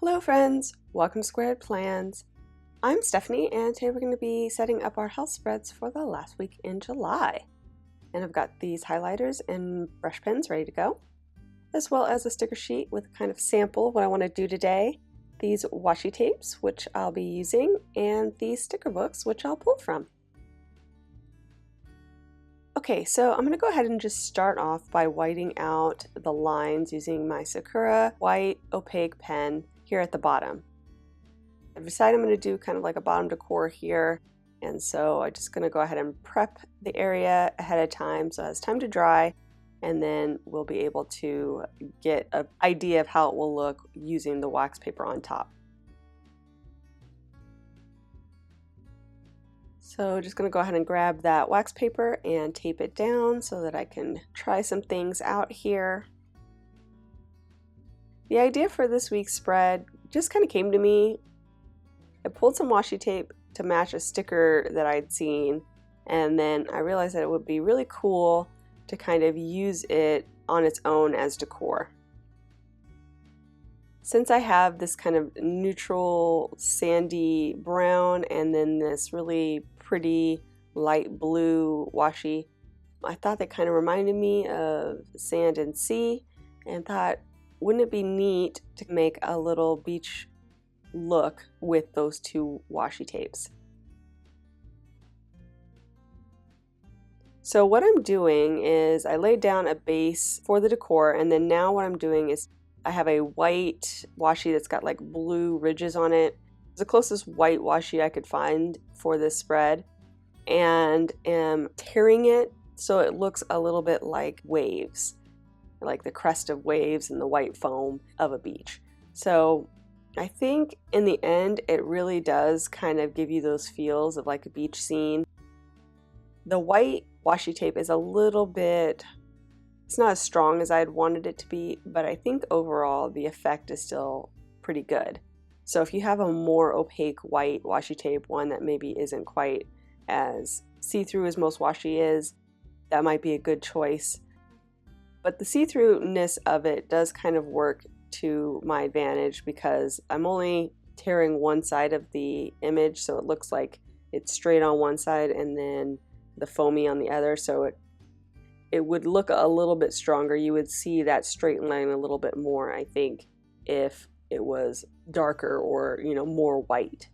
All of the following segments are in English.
Hello friends, welcome to Squared Plans. I'm Stephanie and today we're going to be setting up our health spreads for the last week in July. And I've got these highlighters and brush pens ready to go, as well as a sticker sheet with a kind of sample of what I want to do today, these washi tapes which I'll be using, and these sticker books which I'll pull from. Okay, so I'm going to go ahead and just start off by whiting out the lines using my Sakura white opaque pen here at the bottom. I've decided I'm going to do kind of like a bottom decor here, and so I'm just going to go ahead and prep the area ahead of time so it has time to dry, and then we'll be able to get an idea of how it will look using the wax paper on top. So just going to go ahead and grab that wax paper and tape it down so that I can try some things out here. The idea for this week's spread just kind of came to me. I pulled some washi tape to match a sticker that I'd seen, and then I realized that it would be really cool to kind of use it on its own as decor. Since I have this kind of neutral sandy brown and then this really pretty light blue washi, I thought that kind of reminded me of sand and sea, and thought, wouldn't it be neat to make a little beach look with those two washi tapes? So what I'm doing is I laid down a base for the decor, and then now what I'm doing is I have a white washi that's got like blue ridges on it. It's the closest white washi I could find for this spread, and am tearing it so it looks a little bit like waves, like the crest of waves and the white foam of a beach. So I think in the end it really does kind of give you those feels of like a beach scene. The white washi tape is a little bit, it's not as strong as I'd wanted it to be, but I think overall the effect is still pretty good. So if you have a more opaque white washi tape, one that maybe isn't quite as see-through as most washi is, that might be a good choice. But the see-throughness of it does kind of work to my advantage because I'm only tearing one side of the image, so it looks like it's straight on one side and then the foamy on the other, so it would look a little bit stronger. You would see that straight line a little bit more, I think, if it was darker or, more white.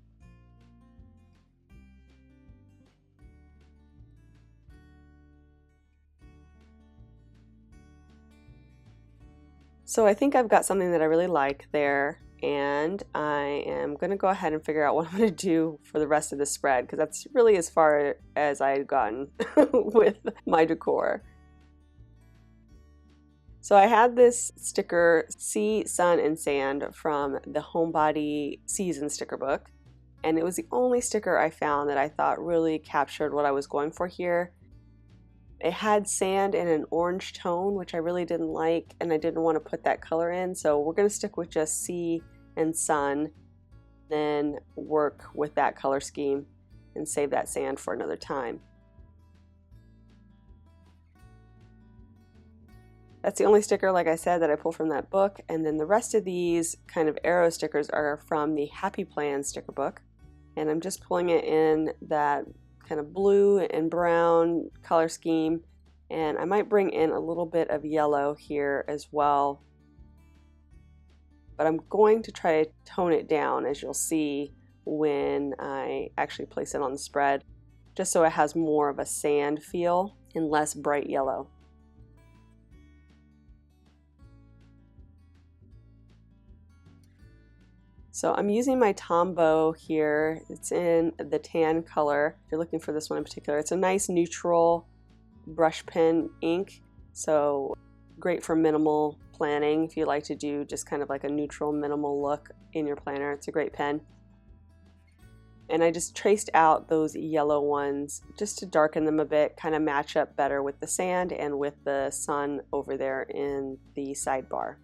So I think I've got something that I really like there, and I am going to go ahead and figure out what I'm going to do for the rest of the spread, because that's really as far as I've gotten with my decor. So I had this sticker, Sea, Sun, and Sand, from the Homebody Season sticker book, and it was the only sticker I found that I thought really captured what I was going for here. It had sand in an orange tone, which I really didn't like, and I didn't want to put that color in, so we're going to stick with just sea and sun, then work with that color scheme and save that sand for another time. That's the only sticker, like I said, that I pulled from that book, and then the rest of these kind of arrow stickers are from the Happy Plan sticker book, and I'm just pulling it in that kind of blue and brown color scheme, and I might bring in a little bit of yellow here as well, but I'm going to try to tone it down, as you'll see when I actually place it on the spread, just so it has more of a sand feel and less bright yellow. So I'm using my Tombow here. It's in the tan color. If you're looking for this one in particular, it's a nice neutral brush pen ink. So great for minimal planning. If you like to do just kind of like a neutral minimal look in your planner, it's a great pen. And I just traced out those yellow ones just to darken them a bit, kind of match up better with the sand and with the sun over there in the sidebar.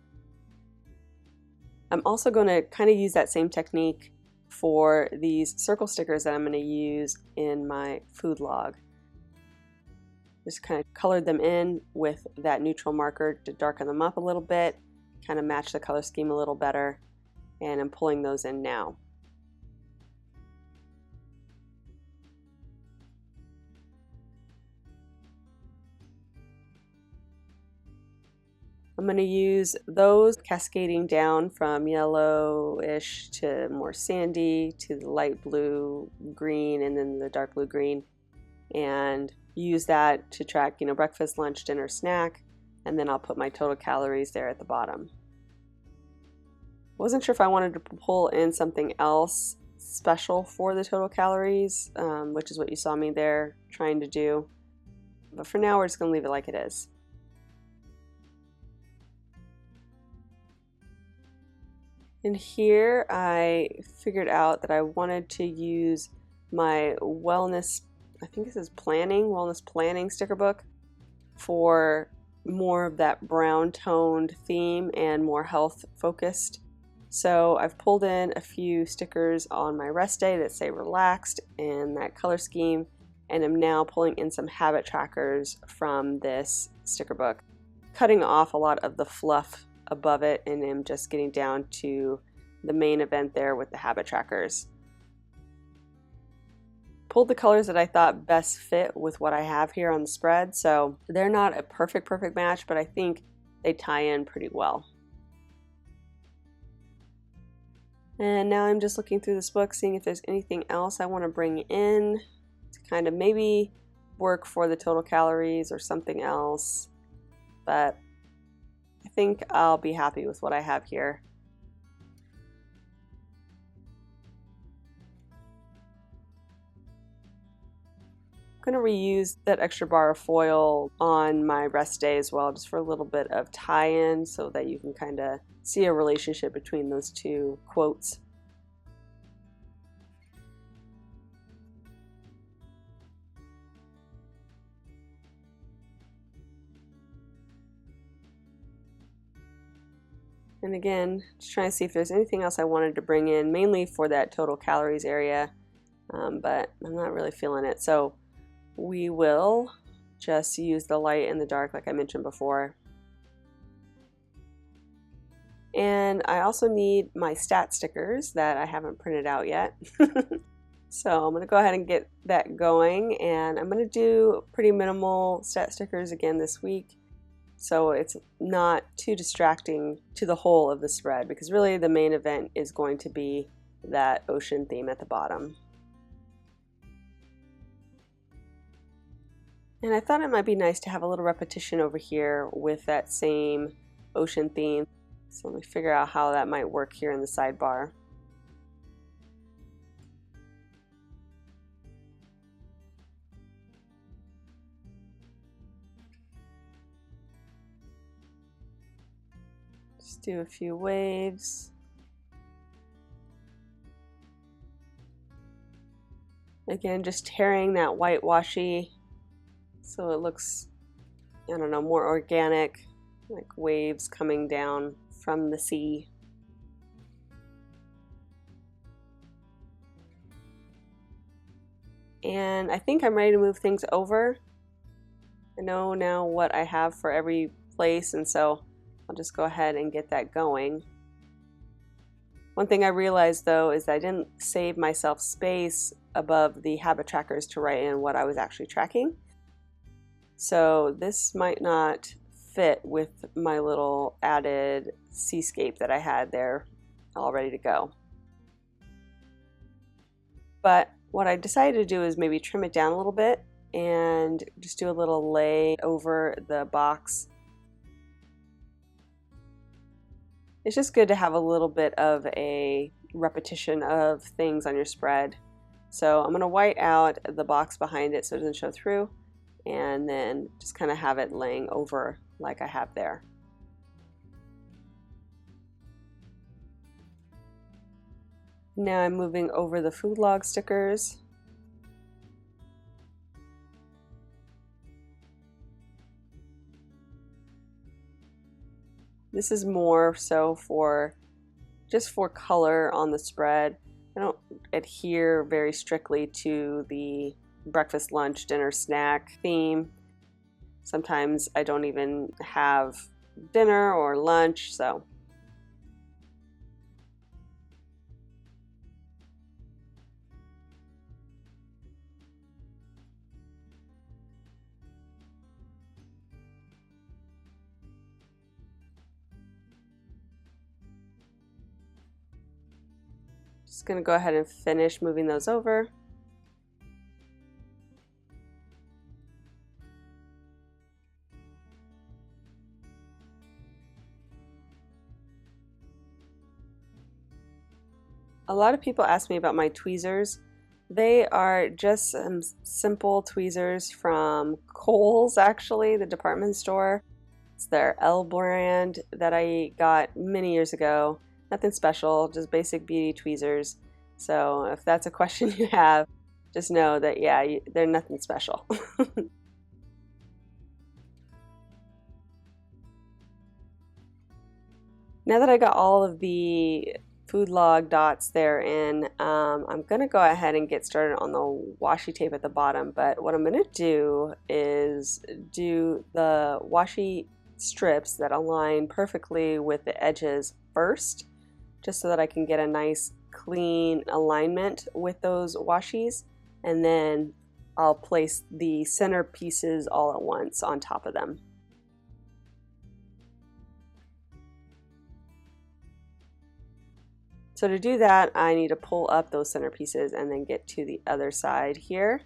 I'm also going to kind of use that same technique for these circle stickers that I'm going to use in my food log. Just kind of colored them in with that neutral marker to darken them up a little bit, kind of match the color scheme a little better. and I'm pulling those in now. I'm going to use those cascading down from yellowish to more sandy to the light blue green and then the dark blue green, and use that to track, breakfast, lunch, dinner, snack, and then I'll put my total calories there at the bottom. Wasn't sure if I wanted to pull in something else special for the total calories, which is what you saw me there trying to do, but for now we're just going to leave it like it is. And here I figured out that I wanted to use my wellness, I think this is wellness planning sticker book for more of that brown toned theme and more health focused. So I've pulled in a few stickers on my rest day that say relaxed in that color scheme, and I'm now pulling in some habit trackers from this sticker book, cutting off a lot of the fluff above it, and I'm just getting down to the main event there with the habit trackers. Pulled the colors that I thought best fit with what I have here on the spread, so they're not a perfect match, but I think they tie in pretty well. And now I'm just looking through this book, seeing if there's anything else I want to bring in to kind of maybe work for the total calories or something else, but I think I'll be happy with what I have here. I'm going to reuse that extra bar of foil on my rest day as well, just for a little bit of tie-in so that you can kind of see a relationship between those two quotes. And again, just trying to see if there's anything else I wanted to bring in, mainly for that total calories area, but I'm not really feeling it. So we will just use the light and the dark like I mentioned before. And I also need my stat stickers that I haven't printed out yet. So I'm going to go ahead and get that going, and I'm going to do pretty minimal stat stickers again this week, so it's not too distracting to the whole of the spread, because really the main event is going to be that ocean theme at the bottom. And I thought it might be nice to have a little repetition over here with that same ocean theme. So let me figure out how that might work here in the sidebar. Just do a few waves. Again, just tearing that white washi so it looks, I don't know, more organic, like waves coming down from the sea. And I think I'm ready to move things over. I know now what I have for every place, and so I'll just go ahead and get that going. One thing I realized though is that I didn't save myself space above the habit trackers to write in what I was actually tracking. So this might not fit with my little added seascape that I had there all ready to go. But what I decided to do is maybe trim it down a little bit and just do a little lay over the box. It's just good to have a little bit of a repetition of things on your spread. So I'm going to white out the box behind it so it doesn't show through, and then just kind of have it laying over like I have there. Now I'm moving over the food log stickers. This is more so for just for color on the spread. I don't adhere very strictly to the breakfast, lunch, dinner, snack theme. Sometimes I don't even have dinner or lunch, so Just going to go ahead and finish moving those over. A lot of people ask me about my tweezers. They are just some simple tweezers from Kohl's, actually, the department store. It's their L brand that I got many years ago. Nothing special, just basic beauty tweezers. So if that's a question you have, just know that, yeah, they're nothing special. Now that I got all of the food log dots there in, I'm going to go ahead and get started on the washi tape at the bottom. But what I'm going to do is do the washi strips that align perfectly with the edges first, just so that I can get a nice clean alignment with those washis, and then I'll place the center pieces all at once on top of them. So to do that, I need to pull up those center pieces and then get to the other side here.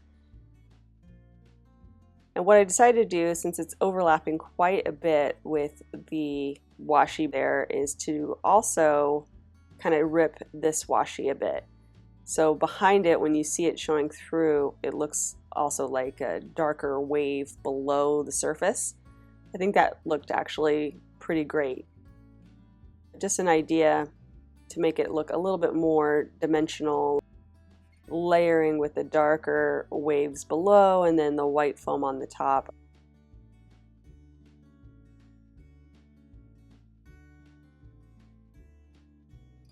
And what I decided to do, since it's overlapping quite a bit with the washi there, is to also kind of rip this washi a bit. So behind it, when you see it showing through, it looks also like a darker wave below the surface. I think that looked actually pretty great. Just an idea to make it look a little bit more dimensional, layering with the darker waves below and then the white foam on the top.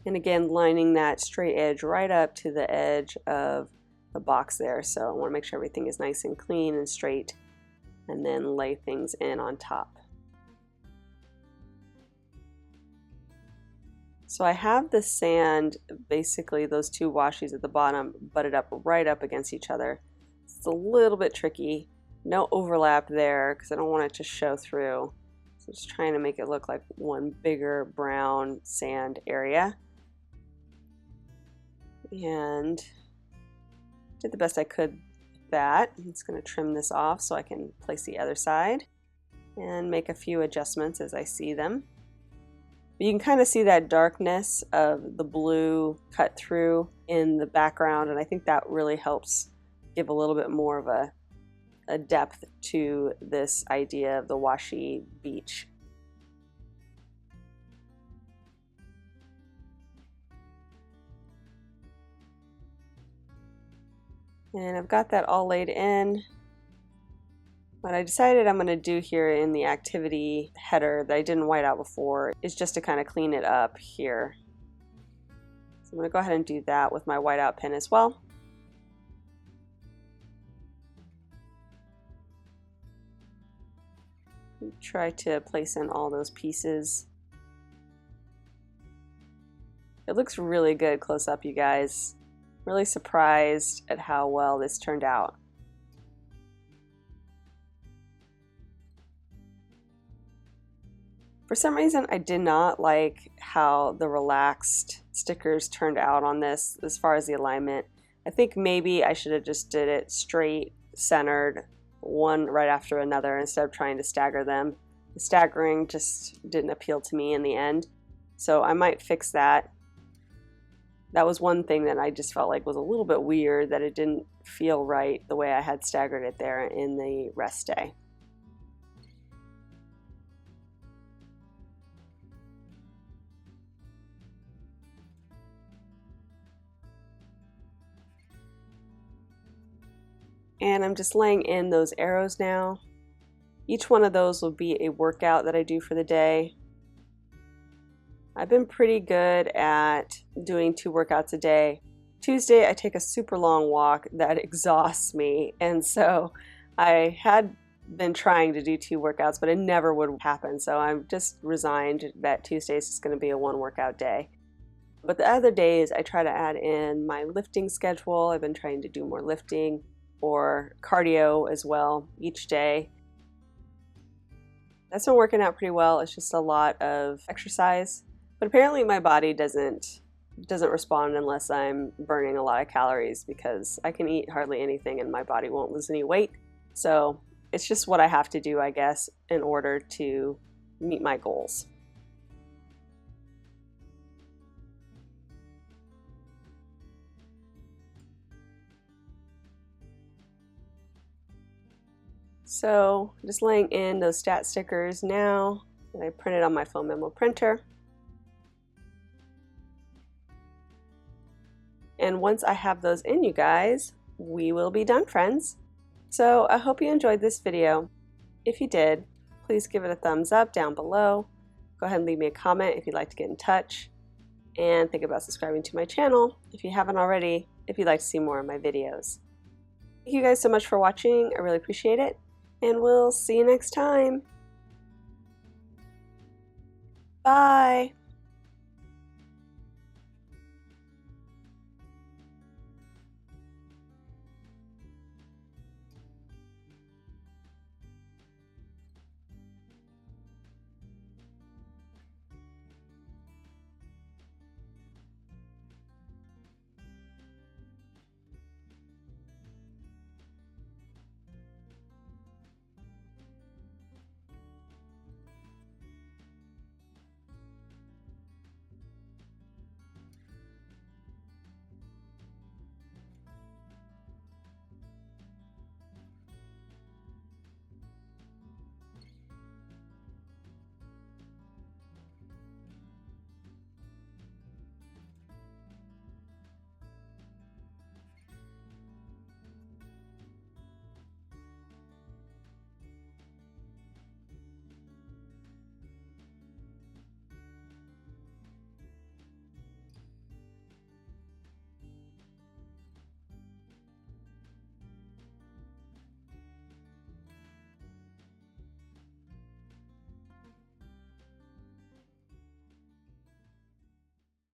And again, lining that straight edge right up to the edge of the box there. So I want to make sure everything is nice and clean and straight, and then lay things in on top. So I have the sand, basically those two washis at the bottom, butted up right up against each other. It's a little bit tricky. No overlap there because I don't want it to show through. So just trying to make it look like one bigger brown sand area. And did the best I could with that. I'm just going to trim this off so I can place the other side and make a few adjustments as I see them. But you can kind of see that darkness of the blue cut through in the background, and I think that really helps give a little bit more of a depth to this idea of the washi beach. And I've got that all laid in. What I decided I'm going to do here in the activity header that I didn't white out before is just to kind of clean it up here. So I'm going to go ahead and do that with my whiteout pen as well. Try to place in all those pieces. It looks really good close up, you guys. Really surprised at how well this turned out. For some reason, I did not like how the relaxed stickers turned out on this as far as the alignment. I think maybe I should have just did it straight, centered, one right after another instead of trying to stagger them. The staggering just didn't appeal to me in the end. So I might fix that. That was one thing that I just felt like was a little bit weird, that it didn't feel right the way I had staggered it there in the rest day. And I'm just laying in those arrows now. Each one of those will be a workout that I do for the day. I've been pretty good at doing 2 workouts a day. Tuesday I take a super long walk that exhausts me, and so I had been trying to do 2 workouts, but it never would happen. So I'm just resigned that Tuesday is just going to be a 1 workout day. But the other days I try to add in my lifting schedule. I've been trying to do more lifting or cardio as well each day. That's been working out pretty well. It's just a lot of exercise, but apparently my body doesn't doesn't respond unless I'm burning a lot of calories, because I can eat hardly anything and my body won't lose any weight. So it's just what I have to do, I guess, in order to meet my goals. So just laying in those stat stickers now that I printed on my foam memo printer. And once I have those in, you guys, we will be done, friends. So I hope you enjoyed this video. If you did, please give it a thumbs up down below. Go ahead and leave me a comment if you'd like to get in touch. And think about subscribing to my channel if you haven't already, if you'd like to see more of my videos. Thank you guys so much for watching. I really appreciate it. And we'll see you next time. Bye.